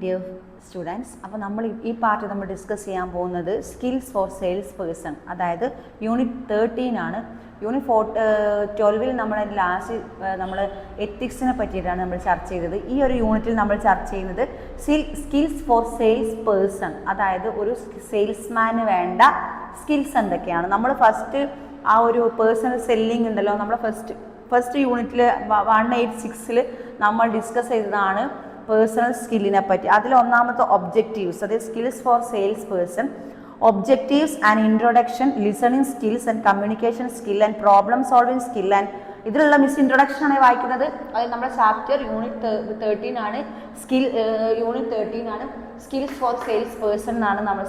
Dear students, അപ്പോൾ നമ്മൾ ഈ പാർട്ട് നമ്മൾ ഡിസ്കസ് ചെയ്യാൻ പോകുന്നത് സ്കിൽസ് ഫോർ സെയിൽസ് പേഴ്സൺ, അതായത് യൂണിറ്റ് 13 ആണ്. യൂണിറ്റ് 12 നമ്മൾ എത്തിക്സിനെ പറ്റിയിട്ടാണ് നമ്മൾ ചർച്ച ചെയ്തത്. ഈ ഒരു യൂണിറ്റിൽ നമ്മൾ ചർച്ച ചെയ്യുന്നത് സ്കിൽസ് ഫോർ സെയിൽസ് പേഴ്സൺ, അതായത് ഒരു സെയിൽസ്മാന് വേണ്ട സ്കിൽസ് എന്തൊക്കെയാണ്. നമ്മൾ ഫസ്റ്റ് ആ ഒരു പേഴ്സണൽ സെല്ലിംഗ് ഉണ്ടല്ലോ, നമ്മൾ ഫസ്റ്റ് യൂണിറ്റിൽ 186 നമ്മൾ ഡിസ്കസ് ചെയ്തതാണ് പേഴ്സണൽ സ്കില്ലിനെ പറ്റി. അതിൽ ഒന്നാമത്തെ ഒബ്ജക്റ്റീവ്സ്, അതായത് skills four sales person, objectives and introduction, listening skills and communication skill and problem solving skill. And ഇതിലുള്ള ഇൻട്രൊഡക്ഷൻ ആണ് വായിക്കുന്നത്. അത് നമ്മുടെ ചാപ്റ്റർ യൂണിറ്റ് 13 ആണ്. യൂണിറ്റ് 13 ആണ്. സ്കിൽസ് ഫോർ സെയിൽസ് പേഴ്സൺ എന്നാണ് നമ്മൾ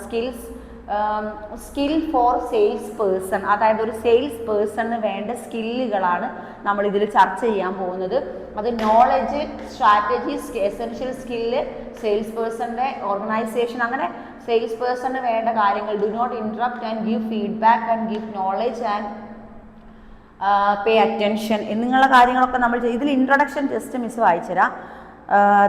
സ്കിൽ ഫോർ സെയിൽസ് പേഴ്സൺ, അതായത് ഒരു സെയിൽസ് പേഴ്സണിന് വേണ്ട സ്കില്ലുകളാണ് നമ്മൾ ഇതിൽ ചർച്ച ചെയ്യാൻ പോകുന്നത്. അത് knowledge, strategies, essential skill, sales പേഴ്സണിൻ്റെ ഓർഗനൈസേഷൻ, അങ്ങനെ സെയിൽസ് പേഴ്സണിന് വേണ്ട കാര്യങ്ങൾ. Do not interrupt and give feedback and give knowledge and pay attention എന്നുള്ള കാര്യങ്ങളൊക്കെ നമ്മൾ ഇതിൽ ഇൻട്രൊഡക്ഷൻ ജസ്റ്റ് മിസ് വായിച്ചുതരാം.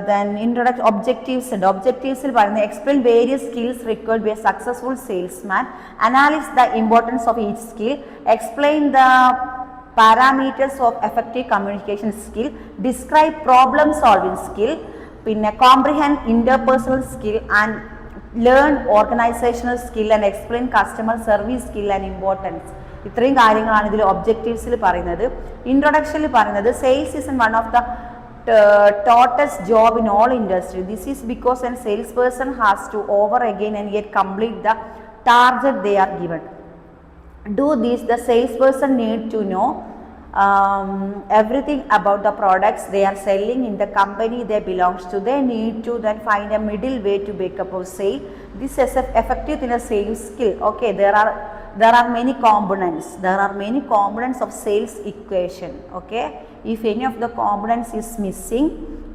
Then introduction objectives ഉണ്ട്. ഒബ്ജക്റ്റീവ്സിൽ പറയുന്നത് explain various skills required by a successful salesman, analyse the importance of each skill, explain the parameters of effective communication skill, describe problem solving skill, പിന്നെ comprehend interpersonal skill and learn organisational skill and explain customer service skill and importance. ഇത്രയും കാര്യങ്ങളാണ് ഇതിൽ ഒബ്ജക്റ്റീവ്സിൽ പറയുന്നത്. ഇൻട്രൊഡക്ഷനിൽ പറയുന്നത് sales is one of the toughest job in all industry. This is because a salesperson has to over again and yet complete the target they are given. Do this, the salesperson need to know everything about the products they are selling in the company they belongs to. They need to then find a middle way to make up a sale. This is effective in a sales skill. Okay, there are many components. There are many components of sales equation. Okay, if any of the components is missing,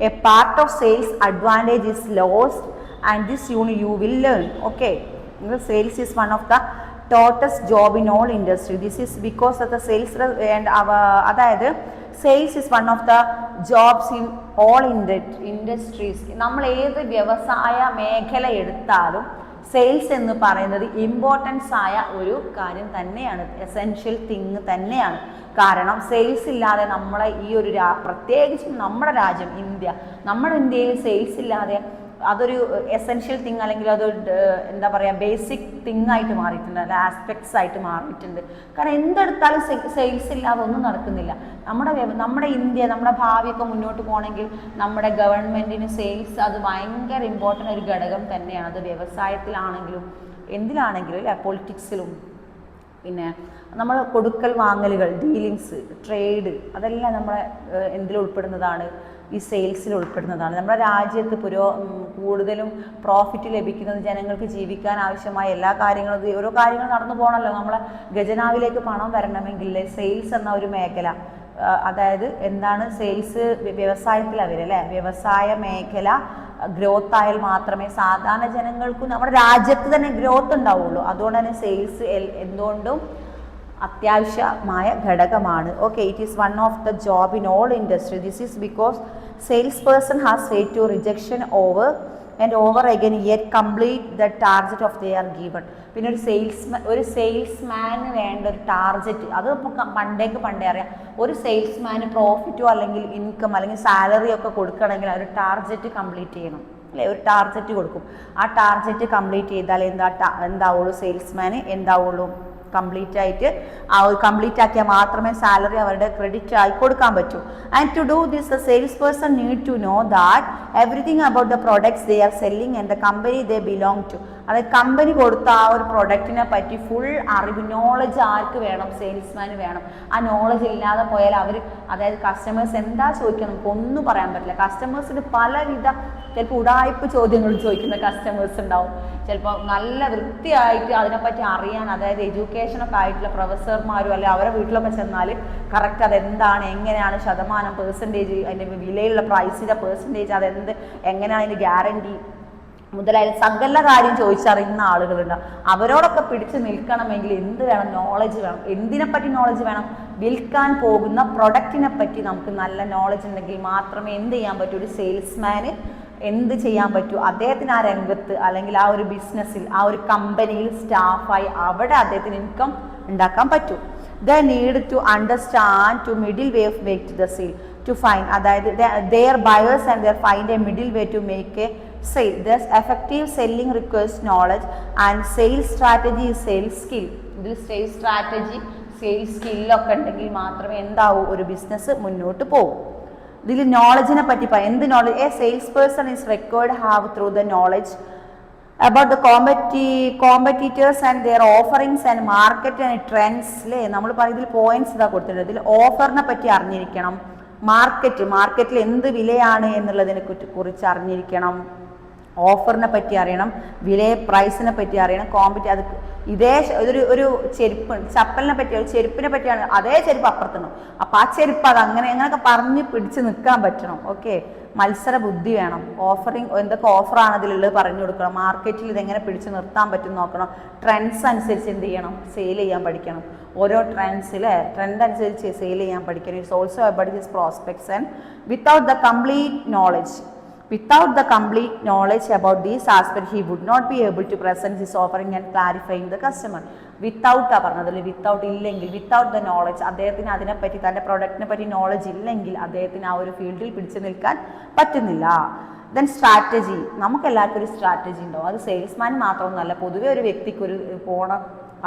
a part of sales advantage is lost, and this you will learn. Okay, the sales is one of the toughest job in all industry. This is because of the sales and അതായത് sales is one of the jobs in all industries. നമ്മൾ ഏത് വ്യവസായ മേഖല എടുത്താലും sales എന്ന് പറയുന്നത് importance ആയ ഒരു കാര്യം തന്നെയാണ്, എസെൻഷ്യൽ തിങ് തന്നെയാണ്. കാരണം സെയിൽസ് ഇല്ലാതെ നമ്മളെ ഈ ഒരു പ്രത്യേകിച്ചും നമ്മുടെ രാജ്യം നമ്മുടെ ഇന്ത്യയിൽ സെയിൽസ് ഇല്ലാതെ അതൊരു എസെൻഷ്യൽ തിങ്, അല്ലെങ്കിൽ അതൊരു എന്താ പറയുക, ബേസിക് തിങ് ആയിട്ട് മാറിയിട്ടുണ്ട്, അല്ല ആസ്പെക്ട്സ് ആയിട്ട് മാറിയിട്ടുണ്ട്. കാരണം എന്തെടുത്താലും സെയിൽസ് ഇല്ലാതെ ഒന്നും നടക്കുന്നില്ല. നമ്മുടെ ഇന്ത്യ, നമ്മുടെ ഭാവിയൊക്കെ മുന്നോട്ട് പോകണമെങ്കിൽ നമ്മുടെ ഗവൺമെൻറ്റിന് സെയിൽസ് അത് ഭയങ്കര ഇമ്പോർട്ടൻ്റ് ഒരു ഘടകം തന്നെയാണ്. അത് വ്യവസായത്തിലാണെങ്കിലും എന്തിലാണെങ്കിലും അല്ലേ, പൊളിറ്റിക്സിലും. പിന്നെ നമ്മൾ കൊടുക്കൽ വാങ്ങലുകൾ, ഡീലിങ്സ്, ട്രേഡ്, അതെല്ലാം നമ്മളെ എന്തിൽ ഉൾപ്പെടുന്നതാണ്, ഈ സെയിൽസിൽ ഉൾപ്പെടുന്നതാണ്. നമ്മുടെ രാജ്യത്ത് കൂടുതലും പ്രോഫിറ്റ് ലഭിക്കുന്നത് ജനങ്ങൾക്ക് ജീവിക്കാൻ ആവശ്യമായ എല്ലാ കാര്യങ്ങളും, ഓരോ കാര്യങ്ങൾ നടന്നു പോകണമല്ലോ. നമ്മളെ ഖജനാവിലേക്ക് പണം വരണമെങ്കിൽ സെയിൽസ് എന്ന ഒരു മേഖല, അതായത് എന്താണ് സെയിൽസ്, വ്യവസായത്തിലാണ് വരില്ലേ, വ്യവസായ മേഖല ഗ്രോത്ത് ആയാൽ മാത്രമേ സാധാരണ ജനങ്ങൾക്കും നമ്മുടെ രാജ്യത്ത് തന്നെ ഗ്രോത്ത് ഉണ്ടാവുള്ളൂ. അതുകൊണ്ട് തന്നെ സെയിൽസ് എന്തുകൊണ്ടും അത്യാവശ്യമായ ഘടകമാണ്. Okay, it is one of the job in all industry. This is because sales person has face to rejection over and over again yet complete the target of they are given. പിന്നെ ഒരു സെയിൽസ്മാന് വേണ്ട ഒരു target, അത് ഇപ്പോൾ പണ്ടേ അറിയാം. ഒരു സെയിൽസ്മാന് പ്രോഫിറ്റോ അല്ലെങ്കിൽ ഇൻകം അല്ലെങ്കിൽ സാലറി ഒക്കെ കൊടുക്കണമെങ്കിൽ ഒരു ടാർഗറ്റ് കംപ്ലീറ്റ് ചെയ്യണം അല്ലേ, ഒരു ടാർഗറ്റ് കൊടുക്കും. ആ ടാർഗറ്റ് കംപ്ലീറ്റ് ചെയ്താൽ എന്താവുള്ളൂ, സെയിൽസ്മാന് എന്താവുള്ളൂ, കംപ്ലീറ്റ് ആക്കിയാൽ മാത്രമേ സാലറി അവരുടെ ക്രെഡിറ്റ് ആയി കൊടുക്കാൻ പറ്റൂ. And to do this the sales person need to know that everything about the products they are selling and the company they belong to. അതായത് കമ്പനി കൊടുത്ത ആ ഒരു പ്രൊഡക്റ്റിനെ പറ്റി ഫുൾ അറിവ്, നോളജ് ആർക്ക് വേണം, സെയിൽസ്മാന് വേണം. ആ നോളജ് ഇല്ലാതെ പോയാൽ അതായത് കസ്റ്റമേഴ്സ് എന്താ ചോദിക്കുക നമുക്കൊന്നും പറയാൻ പറ്റില്ല. കസ്റ്റമേഴ്സിന് പലവിധ ചിലപ്പോൾ ഉടായ്പ ചോദ്യങ്ങൾ ചോദിക്കുന്ന കസ്റ്റമേഴ്സ് ഉണ്ടാവും. ചിലപ്പോൾ നല്ല വൃത്തിയായിട്ട് അതിനെപ്പറ്റി അറിയാൻ, അതായത് എഡ്യൂക്കേഷനൊക്കെ ആയിട്ടുള്ള പ്രൊഫസർമാരും അല്ലെ അവരെ വീട്ടിലൊക്കെ ചെന്നാൽ കറക്റ്റ് അതെന്താണ്, എങ്ങനെയാണ് ശതമാനം, പെർസെൻറ്റേജ്, അതിൻ്റെ വിലയുള്ള പ്രൈസിൻ്റെ പെർസെൻറ്റേജ്, എങ്ങനെയാണ് അതിൻ്റെ ഗ്യാരണ്ടി മുതലായ സകല കാര്യം ചോദിച്ചറിയുന്ന ആളുകളുണ്ട്. അവരോടൊക്കെ പിടിച്ച് നിൽക്കണമെങ്കിൽ എന്ത് വേണം, നോളജ് വേണം. എന്തിനെപ്പറ്റി നോളജ് വേണം? വിൽക്കാൻ പോകുന്ന പ്രൊഡക്റ്റിനെ പറ്റി നമുക്ക് നല്ല നോളജ് ഉണ്ടെങ്കിൽ മാത്രമേ എന്ത് ചെയ്യാൻ പറ്റൂ, ഒരു സെയിൽസ്മാന് എന്ത് ചെയ്യാൻ പറ്റൂ, അദ്ദേഹത്തിന് ആ രംഗത്ത് അല്ലെങ്കിൽ ആ ഒരു ബിസിനസ്സിൽ ആ ഒരു കമ്പനിയിൽ സ്റ്റാഫായി അവിടെ അദ്ദേഹത്തിന് ഇൻകം ഉണ്ടാക്കാൻ പറ്റൂ. The need to understand to middle way of make the sale to find, അതായത് their buyers and there find a middle way to make a sale. Thus effective selling requires knowledge and sales strategy sales skill. ഇതിൽ sales strategy sales സ്കില്ലൊക്കെ ഉണ്ടെങ്കിൽ മാത്രമേ എന്താവൂ, ഒരു business മുന്നോട്ട് പോകും. ഇതിൽ നോളജിനെ പറ്റി പറയാം. എന്ത് knowledge? A sales person is required have through the knowledge about the competitors and their offerings and market and trends. അല്ലേ, നമ്മൾ പറയുന്നതിൽ പോയിന്റ്സ് ഇതാ കൊടുത്തിട്ടുണ്ട്. ഇതിൽ ഓഫറിനെ പറ്റി അറിഞ്ഞിരിക്കണം, മാർക്കറ്റിൽ എന്ത് വിലയാണ് എന്നുള്ളതിനെ കുറിച്ച് അറിഞ്ഞിരിക്കണം, ഓഫറിനെ പറ്റി അറിയണം, പ്രൈസിനെ പറ്റി അറിയണം, അത് ഇതേ ഒരു ചെരുപ്പ് ചപ്പലിനെ പറ്റി, ഒരു ചെരുപ്പിനെ പറ്റിയാണ്, അതേ ചെരുപ്പ് അപ്പുറത്തുണ്ടോ, അപ്പോൾ ആ ചെരുപ്പ് അത് അങ്ങനെയൊക്കെ പറഞ്ഞ് പിടിച്ച് നിൽക്കാൻ പറ്റണം. ഓക്കെ, മത്സര ബുദ്ധി വേണം. എന്തൊക്കെ ഓഫറാണ് അതിലുള്ളത് പറഞ്ഞു കൊടുക്കണം, മാർക്കറ്റിൽ ഇതെങ്ങനെ പിടിച്ച് നിർത്താൻ പറ്റും നോക്കണം, ട്രെൻഡ്സ് അനുസരിച്ച് എന്ത് ചെയ്യണം, സെയിൽ ചെയ്യാൻ പഠിക്കണം. ഓരോ ട്രെൻഡ് അനുസരിച്ച് സെയിൽ ചെയ്യാൻ പഠിക്കണം. It's also about his prospects and without the complete knowledge about these aspects, he would not be able to present his offering and clarifying the customer. Without ആ പറഞ്ഞതിൽ, വിത്തൗട്ട് ഇല്ലെങ്കിൽ, without the knowledge, അദ്ദേഹത്തിന് അതിനെപ്പറ്റി തൻ്റെ പ്രൊഡക്റ്റിനെ പറ്റി knowledge ഇല്ലെങ്കിൽ അദ്ദേഹത്തിന് ആ ഒരു ഫീൽഡിൽ പിടിച്ചു നിൽക്കാൻ പറ്റുന്നില്ല. ദെൻ സ്ട്രാറ്റജി, നമുക്ക് എല്ലാവർക്കും ഒരു സ്ട്രാറ്റജി ഉണ്ടാവും. അത് സെയിൽസ്മാൻ മാത്രമൊന്നുമല്ല, പൊതുവെ ഒരു വ്യക്തിക്ക്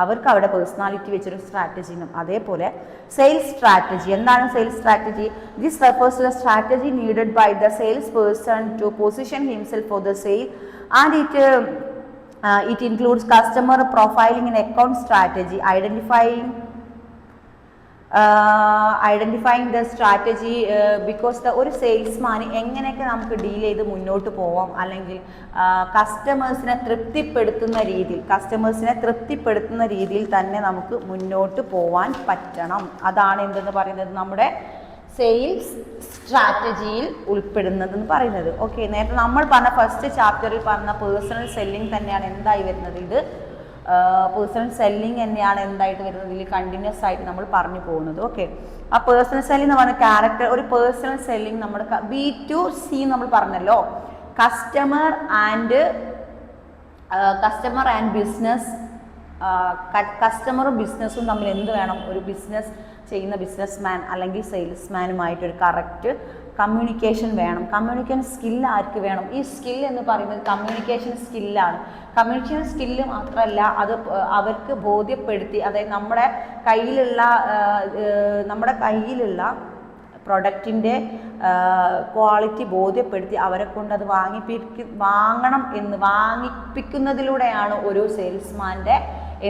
അവർക്ക് അവിടെ പേഴ്സണാലിറ്റി വെച്ചൊരു സ്ട്രാറ്റജി ഉണ്ടാവും. അതേപോലെ സെയിൽസ് സ്ട്രാറ്റജി. എന്താണ് sales strategy? This refers to the strategy needed by the sales person to position himself for the sale and it includes customer profiling and account strategy, identifying the strategy because ഒരു salesman എങ്ങനെയൊക്കെ നമുക്ക് deal ചെയ്ത് മുന്നോട്ട് പോവാം, അല്ലെങ്കിൽ കസ്റ്റമേഴ്സിനെ തൃപ്തിപ്പെടുത്തുന്ന രീതിയിൽ തന്നെ നമുക്ക് മുന്നോട്ട് പോവാൻ പറ്റണം. അതാണ് എന്തെന്ന് പറയുന്നത്, നമ്മുടെ സെയിൽസ് സ്ട്രാറ്റജിയിൽ ഉൾപ്പെടുന്നതെന്ന് പറയുന്നത്. ഓക്കെ, നേരത്തെ നമ്മൾ പറഞ്ഞ ഫസ്റ്റ് ചാപ്റ്ററിൽ പറഞ്ഞ പേഴ്സണൽ സെല്ലിംഗ് തന്നെയാണ് എന്തായി വരുന്നത്. ഇത് പേഴ്സണൽ സെല്ലിംഗ് തന്നെയാണ് എന്തായിട്ട് വരുന്നത്, ഇതിൽ കണ്ടിന്യൂസ് ആയിട്ട് നമ്മൾ പറഞ്ഞു പോകുന്നത്. ഓക്കെ, ആ പേഴ്സണൽ സെല്ലിംഗ് എന്ന് പറഞ്ഞ ക്യാരക്ടർ, ഒരു പേഴ്സണൽ സെല്ലിംഗ് നമ്മൾ B2C നമ്മൾ പറഞ്ഞല്ലോ, കസ്റ്റമർ ആൻഡ് ബിസിനസ്, കസ്റ്റമറും ബിസിനസ്സും തമ്മിൽ എന്ത് വേണം, ഒരു ബിസിനസ് ചെയ്യുന്ന ബിസിനസ്മാൻ അല്ലെങ്കിൽ സെയിൽസ്മാനുമായിട്ടൊരു കറക്റ്റ് കമ്മ്യൂണിക്കേഷൻ വേണം. കമ്മ്യൂണിക്കേഷൻ സ്കില്ല് ആർക്ക് വേണം? ഈ സ്കിൽ എന്ന് പറയുന്നത് കമ്മ്യൂണിക്കേഷൻ സ്കില്ലാണ്. കമ്മ്യൂണിക്കേഷൻ സ്കില്ല് മാത്രമല്ല, അത് അവർക്ക് ബോധ്യപ്പെടുത്തി, അതായത് നമ്മുടെ കയ്യിലുള്ള പ്രൊഡക്റ്റിൻ്റെ ക്വാളിറ്റി ബോധ്യപ്പെടുത്തി അവരെ കൊണ്ട് അത് വാങ്ങിപ്പിക്കുന്നതിലൂടെയാണ് ഒരു സെയിൽസ്മാൻ്റെ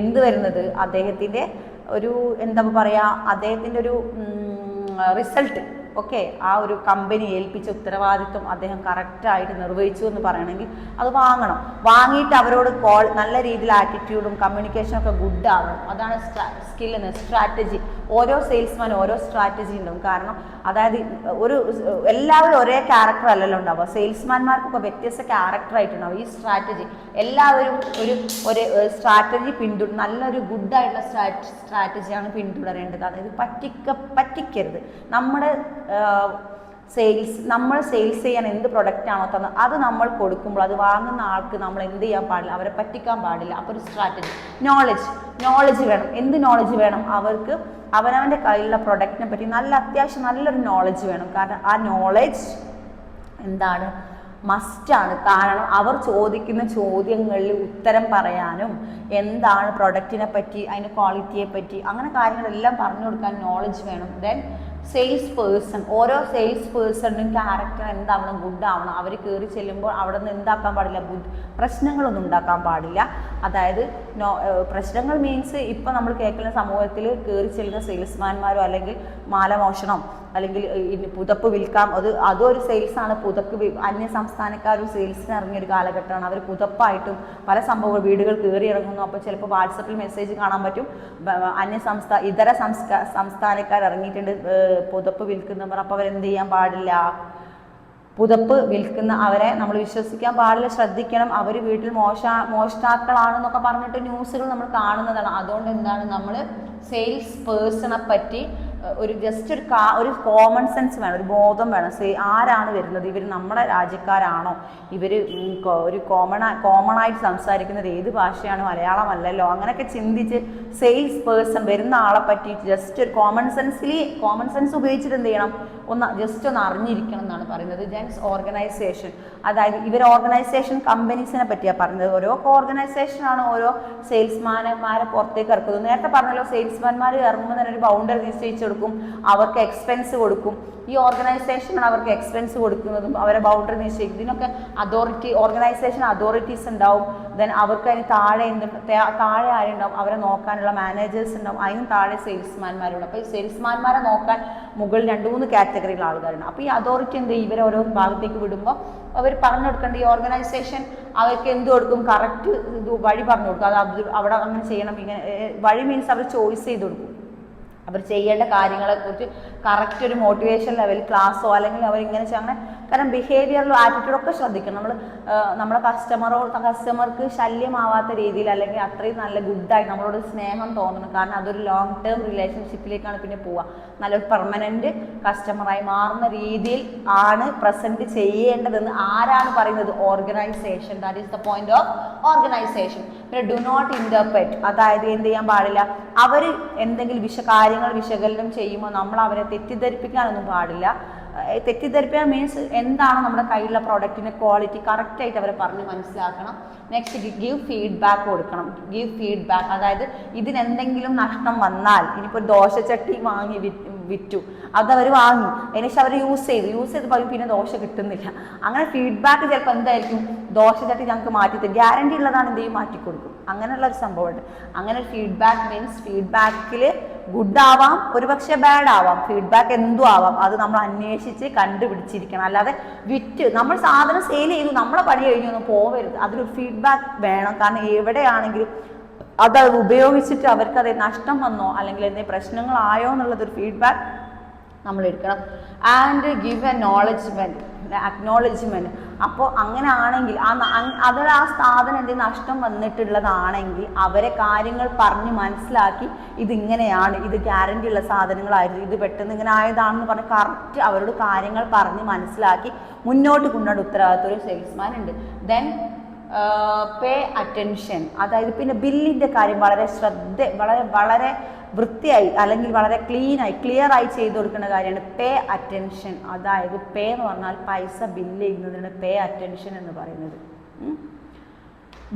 എന്ത് വരുന്നത്, അദ്ദേഹത്തിൻ്റെ ഒരു എന്താ പറയുക, അദ്ദേഹത്തിൻ്റെ ഒരു റിസൾട്ട്. ഓക്കെ, ആ ഒരു കമ്പനി ഏൽപ്പിച്ച ഉത്തരവാദിത്വം അദ്ദേഹം കറക്റ്റായിട്ട് നിർവഹിച്ചു എന്ന് പറയണമെങ്കിൽ അത് വാങ്ങിയിട്ട് അവരോട് നല്ല രീതിയിൽ ആറ്റിറ്റ്യൂഡും കമ്മ്യൂണിക്കേഷനും ഒക്കെ ഗുഡ് ആവണം. അതാണ് സ്കിൽ എന്ന്. സ്ട്രാറ്റജി, ഓരോ സെയിൽസ്മാനും ഓരോ സ്ട്രാറ്റജി ഉണ്ടാവും. കാരണം അതായത് എല്ലാവരും ഒരേ ക്യാരക്ടർ അല്ലല്ലോ ഉണ്ടാവുക, സെയിൽസ്മാൻമാർക്കൊക്കെ വ്യത്യസ്ത ക്യാരക്ടറായിട്ടുണ്ടാവും. ഈ സ്ട്രാറ്റജി എല്ലാവരും ഒരു സ്ട്രാറ്റജി നല്ലൊരു ഗുഡായിട്ടുള്ള സ്ട്രാറ്റജിയാണ് പിന്തുടരേണ്ടത്. അതായത് പറ്റിക്കരുത്. നമ്മൾ സെയിൽസ് ചെയ്യാൻ എന്ത് പ്രൊഡക്റ്റാണോ തന്നത് അത് നമ്മൾ കൊടുക്കുമ്പോൾ അത് വാങ്ങുന്ന ആൾക്ക് നമ്മൾ എന്ത് ചെയ്യാൻ പാടില്ല, അവരെ പറ്റിക്കാൻ പാടില്ല. അപ്പോൾ ഒരു സ്ട്രാറ്റജി. നോളജ് വേണം. എന്ത് നോളജ് വേണം? അവർക്ക് അവനവൻ്റെ കയ്യിലുള്ള പ്രൊഡക്റ്റിനെ പറ്റി അത്യാവശ്യം നല്ലൊരു നോളജ് വേണം. കാരണം ആ നോളജ് എന്താണ്, മസ്റ്റാണ്. കാരണം അവർ ചോദിക്കുന്ന ചോദ്യങ്ങളിൽ ഉത്തരം പറയാനും എന്താണ് പ്രൊഡക്റ്റിനെ പറ്റി, അതിൻ്റെ ക്വാളിറ്റിയെ പറ്റി, അങ്ങനെ കാര്യങ്ങളെല്ലാം പറഞ്ഞു കൊടുക്കാൻ നോളജ് വേണം. ദെൻ സെയിൽസ് പേഴ്സൺ, ഓരോ സെയിൽസ് പേഴ്സണിനും ക്യാരക്ടർ എന്താവണം, ഗുഡ് ആവണം. അവർ കയറി ചെല്ലുമ്പോൾ അവിടെ നിന്ന് എന്താക്കാൻ പാടില്ല, പ്രശ്നങ്ങളൊന്നും ഉണ്ടാക്കാൻ പാടില്ല. അതായത് പ്രശ്നങ്ങൾ മീൻസ് ഇപ്പം നമ്മൾ കേൾക്കുന്ന സമൂഹത്തിൽ കയറി ചെല്ലുന്ന സെയിൽസ്മാൻമാരോ അല്ലെങ്കിൽ മാലമോഷണം അല്ലെങ്കിൽ പുതപ്പ് വിൽക്കാം, അതൊരു സെയിൽസാണ്. അന്യ സംസ്ഥാനക്കാരും സെയിൽസിന് ഇറങ്ങിയൊരു കാലഘട്ടമാണ്. അവർ പുതപ്പായിട്ടും പല സംഭവങ്ങൾ വീടുകൾ കയറി ഇറങ്ങുന്നു. അപ്പോൾ ചിലപ്പോൾ വാട്സപ്പിൽ മെസ്സേജ് കാണാൻ പറ്റും, ഇതര സംസ്ഥാനക്കാർ ഇറങ്ങിയിട്ടുണ്ട് പുതപ്പ് വിൽക്കുന്നവർ. അപ്പോൾ അവരെന്ത് ചെയ്യാൻ പാടില്ല, പുതപ്പ് വിൽക്കുന്ന അവരെ നമ്മൾ വിശ്വസിക്കാൻ പാടില്ല, ശ്രദ്ധിക്കണം. അവർ വീട്ടിൽ മോഷ്ടാക്കളാണെന്നൊക്കെ പറഞ്ഞിട്ട് ന്യൂസുകൾ നമ്മൾ കാണുന്നതാണ്. അതുകൊണ്ട് എന്താണ്, നമ്മൾ സെയിൽസ് പേഴ്സണെ പറ്റി ഒരു ജസ്റ്റ് ഒരു കോമൺ സെൻസ് വേണം, ഒരു ബോധം വേണം. ആരാണ് വരുന്നത്, ഇവർ നമ്മുടെ രാജ്യക്കാരാണോ, ഇവർ ഒരു കോമൺ ആയിട്ട് സംസാരിക്കുന്നത് ഏത് ഭാഷയാണ്, മലയാളമല്ലല്ലോ, അങ്ങനെയൊക്കെ ചിന്തിച്ച് സെയിൽസ് പേഴ്സൺ വരുന്ന ആളെ പറ്റിയിട്ട് ജസ്റ്റ് ഒരു കോമൺ സെൻസ് ഉപയോഗിച്ചിട്ട് എന്ത് ചെയ്യണം, ജസ്റ്റ് ഒന്ന് അറിഞ്ഞിരിക്കണം എന്നാണ് പറയുന്നത്. ജെൻസ് ഓർഗനൈസേഷൻ, അതായത് ഇവർ ഓർഗനൈസേഷൻ കമ്പനീസിനെ പറ്റിയാണ് പറയുന്നത്. ഓരോ ഓർഗനൈസേഷനാണ് ഓരോ സെയിൽസ്മാൻമാരെ പുറത്തേക്ക് ഇറക്കുന്നത്. നേരത്തെ പറഞ്ഞല്ലോ, സെയിൽസ്മാൻമാർ ഇറങ്ങുമ്പോൾ തന്നെ ഒരു ബൗണ്ടറി നിശ്ചയിച്ച് കൊടുക്കും, അവർക്ക് എക്സ്പെൻസ് കൊടുക്കും. ഈ ഓർഗനൈസേഷനാണ് അവർക്ക് എക്സ്പെൻസ് കൊടുക്കുന്നതും അവരെ ബൗണ്ടറി നിശ്ചയിക്കും. ഇതിനൊക്കെ ഓർഗനൈസേഷൻ അതോറിറ്റീസ് ഉണ്ടാവും. ദെൻ അവർക്ക് അതിന് താഴെ ആരുണ്ടാവും, അവരെ നോക്കാനുള്ള മാനേജേഴ്സ് ഉണ്ടാവും. അതിനും താഴെ സെയിൽസ്മാൻമാരുണ്ട്. അപ്പോൾ ഈ സെയിൽസ്മാൻമാരെ നോക്കാൻ മുകളിൽ 2-3 കാറ്റഗറിയിലുള്ള ആൾക്കാരുണ്ട്. അപ്പോൾ ഈ അതോറിറ്റി എന്ത് ചെയ്യും, ഇവരെ ഓരോ ഭാഗത്തേക്ക് വിടുമ്പോൾ അവർ പറഞ്ഞു കൊടുക്കേണ്ട ഈ ഓർഗനൈസേഷൻ അവർക്ക് എന്ത് കൊടുക്കും, കറക്റ്റ് ഇത് വഴി പറഞ്ഞു കൊടുക്കും. അത് അവിടെ അങ്ങനെ ചെയ്യണം, ഇങ്ങനെ വഴി മീൻസ് അവർ ചോയ്സ് ചെയ്ത് കൊടുക്കും. അവർ ചെയ്യേണ്ട കാര്യങ്ങളെക്കുറിച്ച് കറക്റ്റ് ഒരു മോട്ടിവേഷൻ ലെവൽ ക്ലാസ്സോ അല്ലെങ്കിൽ അവരിങ്ങനെ അങ്ങനെ, കാരണം ബിഹേവിയറിലോ ആറ്റിറ്റ്യൂഡൊക്കെ ശ്രദ്ധിക്കണം. നമ്മുടെ കസ്റ്റമർക്ക് ശല്യമാവാത്ത രീതിയിൽ അല്ലെങ്കിൽ അത്രയും നല്ല ഗുഡായി നമ്മളോട് സ്നേഹം തോന്നണം. കാരണം അതൊരു ലോങ് ടേം റിലേഷൻഷിപ്പിലേക്കാണ് പിന്നെ പോവുക. നല്ലൊരു പെർമനൻറ്റ് കസ്റ്റമറായി മാറുന്ന രീതിയിൽ ആണ് പ്രസൻറ്റ് ചെയ്യേണ്ടതെന്ന് ആരാണ് പറയുന്നത്, organisation. That is the point of organisation. പിന്നെ ഡു നോട്ട് ഇന്റർപ്രറ്റ്, അതായത് എന്ത് ചെയ്യാൻ പാടില്ല, അവർ എന്തെങ്കിലും കാര്യങ്ങൾ വിശകലനം ചെയ്യുമ്പോൾ നമ്മൾ അവരെ തെറ്റിദ്ധരിപ്പിക്കാനൊന്നും പാടില്ല. തെറ്റിദ്ധരിപ്പിക്കാൻ മീൻസ് എന്താണ് നമ്മുടെ കയ്യിലുള്ള പ്രോഡക്റ്റിൻ്റെ ക്വാളിറ്റി കറക്റ്റായിട്ട് അവരെ പറഞ്ഞ് മനസ്സിലാക്കണം. നെക്സ്റ്റ് ഗീവ് ഫീഡ്ബാക്ക് കൊടുക്കണം. ഗീവ് ഫീഡ്ബാക്ക്, അതായത് ഇതിനെന്തെങ്കിലും നഷ്ടം വന്നാൽ, ഇനിയിപ്പോൾ ദോശച്ചട്ടി വാങ്ങി വിറ്റു, അതവർ വാങ്ങി, അതിനുശേഷം അവർ യൂസ് ചെയ്ത് പിന്നെ ദോശ കിട്ടുന്നില്ല. അങ്ങനെ ഫീഡ്ബാക്ക് ചിലപ്പോൾ എന്തായിരിക്കും, ദോശച്ചട്ടി ഞങ്ങൾക്ക് മാറ്റി ഗ്യാരണ്ടി ഉള്ളതാണ്, എന്ത് ചെയ്യും, മാറ്റിക്കൊടുക്കും. അങ്ങനെയുള്ള ഒരു സംഭവമുണ്ട്. അങ്ങനെ ഒരു ഫീഡ്ബാക്ക് മീൻസ് ഫീഡ്ബാക്കിൽ ഗുഡ് ആവാം, ഒരുപക്ഷെ ബാഡ് ആവാം, ഫീഡ്ബാക്ക് എന്തും ആവാം. അത് നമ്മൾ അന്വേഷിച്ച് കണ്ടുപിടിച്ചിരിക്കണം. അല്ലാതെ നമ്മൾ സാധനം സെയിൽ ചെയ്തു, നമ്മളെ പണി കഴിഞ്ഞൊന്നും പോവരുത്. അതിലൊരു ഫീഡ്ബാക്ക് വേണം. കാരണം എവിടെയാണെങ്കിലും അത് ഉപയോഗിച്ചിട്ട് അവർക്കത് നഷ്ടം വന്നോ അല്ലെങ്കിൽ എന്തെങ്കിലും പ്രശ്നങ്ങളായോ എന്നുള്ളതൊരു ഫീഡ്ബാക്ക് നമ്മൾ എടുക്കണം. And give acknowledgement. അപ്പോൾ അങ്ങനെ ആണെങ്കിൽ ആ സ്ഥാപനം എന്തെങ്കിലും നഷ്ടം വന്നിട്ടുള്ളതാണെങ്കിൽ അവരെ കാര്യങ്ങൾ പറഞ്ഞ് മനസ്സിലാക്കി, ഇതിങ്ങനെയാണ്, ഇത് ഗ്യാരണ്ടി ഉള്ള സാധനങ്ങളായിരുന്നു, ഇത് പെട്ടെന്ന് ഇങ്ങനെ ആയതാണെന്ന് പറഞ്ഞ് കറക്റ്റ് അവരോട് കാര്യങ്ങൾ പറഞ്ഞ് മനസ്സിലാക്കി മുന്നോട്ട് കൊണ്ടുപോകേണ്ട ഉത്തരവാദിത്വം ഒരു സെയിൽസ്മാൻ ഉണ്ട്. ദെൻ പേ അറ്റൻഷൻ, അതായത് പിന്നെ ബില്ലിൻ്റെ കാര്യം വളരെ വൃത്തിയായി അല്ലെങ്കിൽ വളരെ ക്ലിയർ ആയി ചെയ്തു കൊടുക്കുന്ന കാര്യമാണ് പേ അറ്റൻഷൻ. അതായത് പേ എന്ന് പറഞ്ഞാൽ പൈസ ബില്ല് ചെയ്യുന്നതിനാണ് പേ അറ്റൻഷൻ എന്ന് പറയുന്നത്.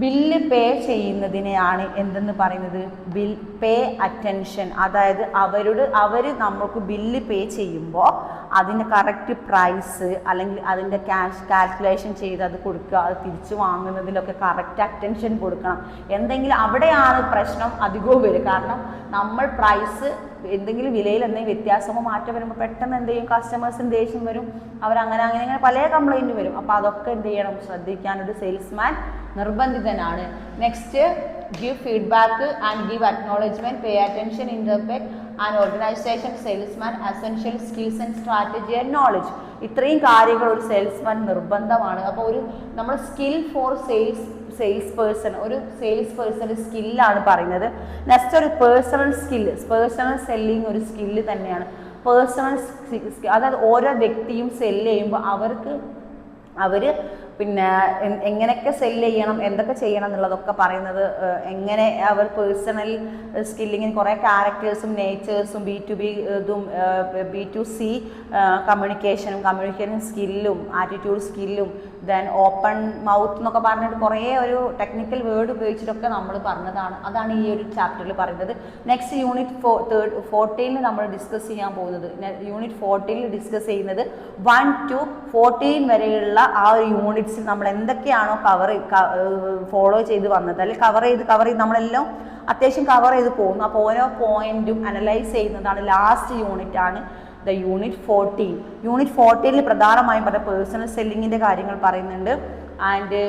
ബില്ല് പേ ചെയ്യുന്നതിനെയാണ് എന്തെന്ന് പറയുന്നത്, പേ അറ്റൻഷൻ. അതായത് അവർ നമുക്ക് ബില്ല് പേ ചെയ്യുമ്പോൾ അതിൻ്റെ കറക്റ്റ് പ്രൈസ് അല്ലെങ്കിൽ അതിൻ്റെ ക്യാഷ് കാൽക്കുലേഷൻ ചെയ്ത് അത് കൊടുക്കുക, അത് തിരിച്ചു വാങ്ങുന്നതിലൊക്കെ കറക്റ്റ് അറ്റൻഷൻ കൊടുക്കണം. എന്തെങ്കിലും അവിടെയാണ് പ്രശ്നം അധികവും വരും. കാരണം നമ്മൾ പ്രൈസ് എന്തെങ്കിലും വിലയിൽ എന്തെങ്കിലും വ്യത്യാസമോ മാറ്റം വരുമ്പോൾ പെട്ടെന്ന് എന്ത് ചെയ്യും, കസ്റ്റമേഴ്സിന് ദേഷ്യം വരും, അങ്ങനെ പല കംപ്ലൈൻറ്റ് വരും. അപ്പോൾ അതൊക്കെ എന്ത് ചെയ്യണം, ശ്രദ്ധിക്കാനൊരു സെയിൽസ്മാൻ നിർബന്ധിതനാണ്. Next give feedback and give acknowledgement, pay attention, interpret and organisation, salesman essential skills and strategy and knowledge. ഇത്രയും കാര്യങ്ങൾ ഒരു സെയിൽസ്മാൻ നിർബന്ധമാണ്. അപ്പോൾ നമ്മൾ സ്കിൽ ഫോർ സെയിൽസ് പേഴ്സൺ, ഒരു സെയിൽസ് പേഴ്സൻ്റെ സ്കില്ലാണ് പറയുന്നത്. നെക്സ്റ്റ് ഒരു പേഴ്സണൽ സെല്ലിങ് ഒരു സ്കില്ല് തന്നെയാണ്. അതായത് ഓരോ വ്യക്തിയും സെല്ല് ചെയ്യുമ്പോൾ അവർ പിന്നെ എങ്ങനെയൊക്കെ സെല്ല് ചെയ്യണം, എന്തൊക്കെ ചെയ്യണം എന്നുള്ളതൊക്കെ പറയുന്നത്. എങ്ങനെ അവർ പേഴ്സണൽ സ്കില്ലിങ്ങിന് കുറേ ക്യാരക്ടേഴ്സും നേച്ചേഴ്സും B2B ഇതും B2C കമ്മ്യൂണിക്കേഷൻ സ്കില്ലും ആറ്റിറ്റ്യൂഡ് സ്കില്ലും ദെൻ ഓപ്പൺ മൗത്ത് എന്നൊക്കെ പറഞ്ഞിട്ട് കുറേ ഒരു ടെക്നിക്കൽ വേർഡ് ഉപയോഗിച്ചിട്ടൊക്കെ നമ്മൾ പറഞ്ഞതാണ്. അതാണ് ഈ ഒരു ചാപ്റ്ററിൽ പറയുന്നത്. നെക്സ്റ്റ് യൂണിറ്റ് 14 നമ്മൾ ഡിസ്കസ് ചെയ്യാൻ പോകുന്നത്. യൂണിറ്റ് 14 ഡിസ്കസ് ചെയ്യുന്നത് 1 to 14 വരെയുള്ള ആ ഒരു യൂണിറ്റ്സിൽ നമ്മൾ എന്തൊക്കെയാണോ ഫോളോ ചെയ്ത് വന്നത് അല്ലെങ്കിൽ കവർ ചെയ്ത് നമ്മളെല്ലാം അത്യാവശ്യം കവർ ചെയ്ത് പോകുന്നു. അപ്പോൾ ഓരോ പോയിന്റും അനലൈസ് ചെയ്യുന്നതാണ് ലാസ്റ്റ് യൂണിറ്റ് ആണ് യൂണിറ്റ് 14. യൂണിറ്റ് 14 പ്രധാനമായും പറഞ്ഞ പേഴ്സണൽ സെല്ലിങ്ങിൻ്റെ കാര്യങ്ങൾ പറയുന്നുണ്ട്. ആൻഡ്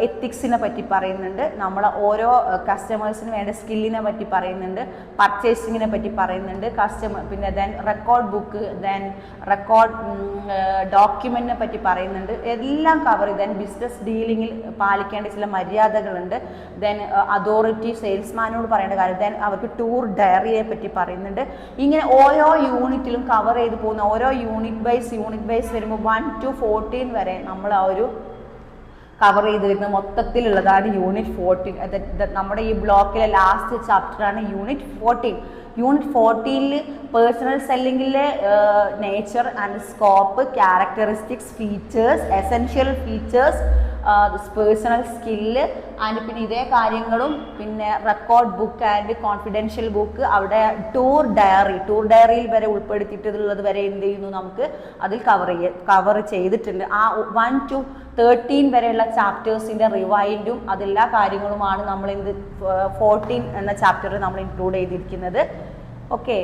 എത്തിക്സിനെ പറ്റി പറയുന്നുണ്ട്, നമ്മളെ ഓരോ കസ്റ്റമേഴ്സിന് വേണ്ട സ്കില്ലിനെ പറ്റി പറയുന്നുണ്ട്, പർച്ചേസിങ്ങിനെ പറ്റി പറയുന്നുണ്ട്, പിന്നെ then record book, then record ഡോക്യുമെൻറ്റിനെ പറ്റി പറയുന്നുണ്ട്, എല്ലാം കവർ ചെയ്ത്. ദെൻ ബിസിനസ് ഡീലിങ്ങിൽ പാലിക്കേണ്ട ചില മര്യാദകളുണ്ട്, ദെൻ അതോറിറ്റി സെയിൽസ്മാനോട് പറയേണ്ട കാര്യം, ദെൻ അവർക്ക് ടൂർ ഡയറിയെ പറ്റി പറയുന്നുണ്ട്. ഇങ്ങനെ ഓരോ യൂണിറ്റിലും കവർ ചെയ്ത് പോകുന്ന ഓരോ യൂണിറ്റ് വൈസ് വരുമ്പോൾ 1 to 14 വരെ നമ്മൾ ആ ഒരു കവർ ചെയ്ത് വരുന്ന മൊത്തത്തിലുള്ളതാണ് യൂണിറ്റ് 14. നമ്മുടെ ഈ ബ്ലോക്കിലെ ലാസ്റ്റ് ചാപ്റ്ററാണ് യൂണിറ്റ് 14. യൂണിറ്റ് 14 പേഴ്സണൽ സെല്ലിങ്ങിലെ nature and scope, characteristics, features, essential features, personal skill and പിന്നെ ഇതേ കാര്യങ്ങളും പിന്നെ record book and confidential book, അവിടെ ടൂർ ഡയറിയിൽ വരെ ഉൾപ്പെടുത്തിയിട്ടുള്ളത് വരെ എന്ത് ചെയ്യുന്നു നമുക്ക് അതിൽ കവർ ചെയ്തിട്ടുണ്ട്. ആ 1 to 13 വരെയുള്ള ചാപ്റ്റേഴ്സിൻ്റെ റിവൈൻഡും അതെല്ലാ കാര്യങ്ങളുമാണ് നമ്മൾ 14 എന്ന ചാപ്റ്ററിൽ നമ്മൾ ഇൻക്ലൂഡ് ചെയ്തിരിക്കുന്നത്. ഓക്കെ.